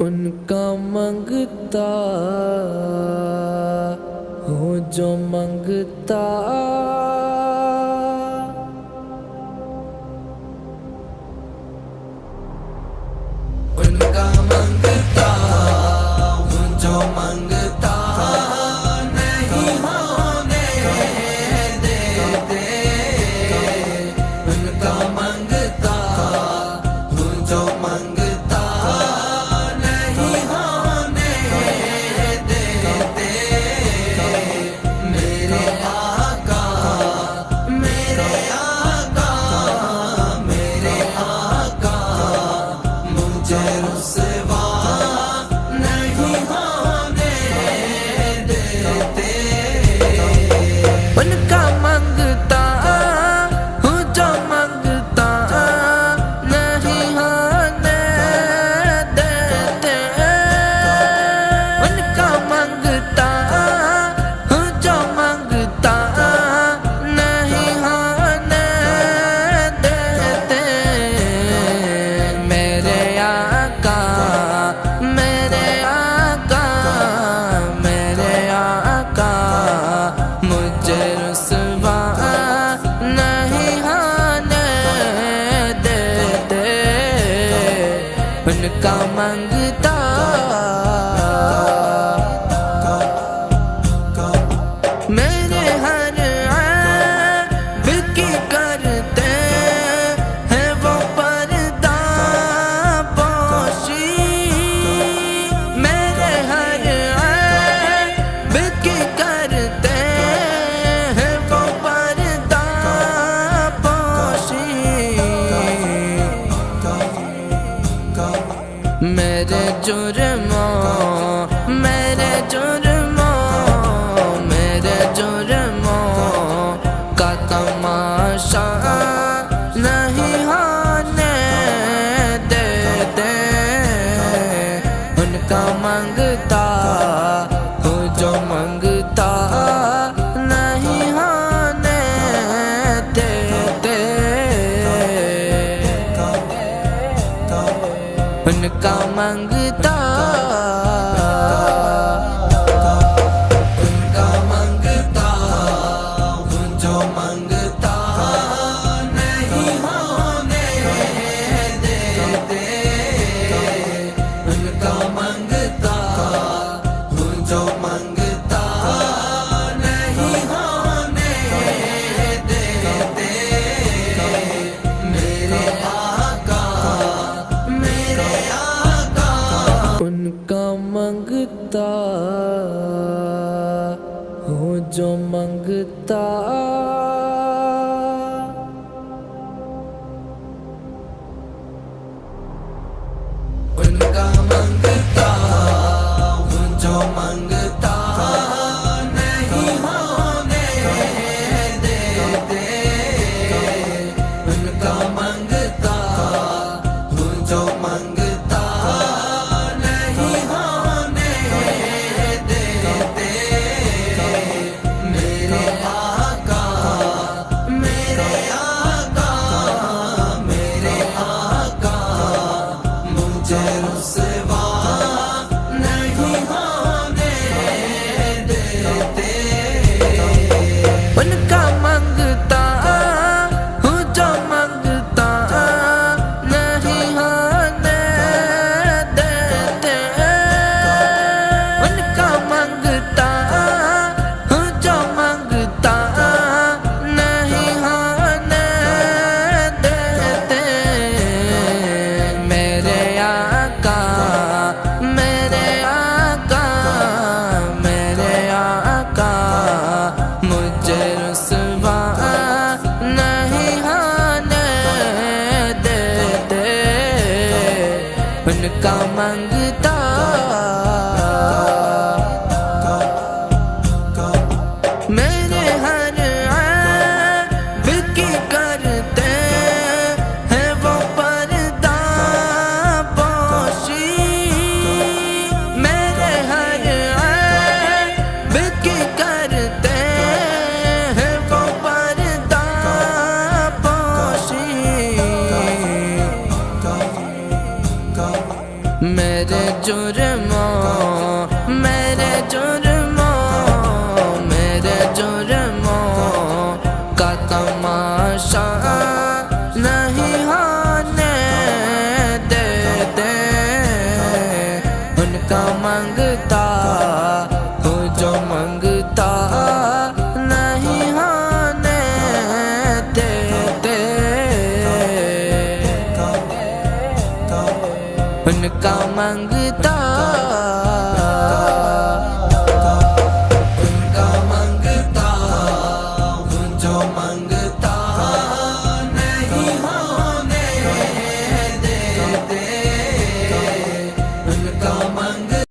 ان کا منگتا ہوں جو منگتا ان کا منگتا ہوں جو منگتا نہیں ہونے دیتے ان کا منگتا ہوں جو منگتا نہیں ہونے دیتے میرے آقا میرے آقا میرے آقا مجھے رسوا نہیں ہونے دیتے ان کا منگتا ہوں جو منگتا نہیں ہونے دیتے ان کا منگتا ہوں جو منگتا نہیں ہونے دیتے میرے آقا میرے آقا میرے آقا مجھے رسوا نہیں ہونے دیتے ان کا منگتا میرے ہر عیب کی کرتے ہیں وہ پردہ پوشی میرے ہر عیب کی کرتے ہیں وہ پردہ پوشی میرے جرموں میرے جرموں میرے جرموں کا تماشا نہیں ہونے دیتے ان کا منگتا ہوں جو منگتا نہیں ہونے دیتے ان کا منگتا ان کا منگتا ہوں جو منگتا نہیں ہونے دیتے ان کا منگتا ہوں جو منگتا نہیں ہونے دیتے میرے آقا میرے آقا ان کا منگتا ہوں جو منگتا ان کا منگتا ہوں جو منگتا نہیں ہونے دیتے ان کا منگتا ہوں جو منگتا نہیں ہونے دیتے میرے آقا میرے آقا میرے آقا مجھے رسوا نہیں ہونے دیتے ان کا منگتا ہوں جو منگتا نہیں ہونے دیتے ان کا منگتا ہوں جو منگتا نہیں ہونے دیتے میرے آقا میرے آقا میرے آقا مجھے رسوا نہیں ہونے دیتے ان کا منگتا میرے ہر عیب کی کرتے ہیں وہ پردہ پوشی میرے ہر عیب کی کرتے ہیں وہ پردہ پوشی میرے جو جرموں میرے جرموں کا تماشا نہیں ہونے دیتے ان کا مانگتا ہو جو مانگتا نہیں ہونے دیتے ان کا مانگتا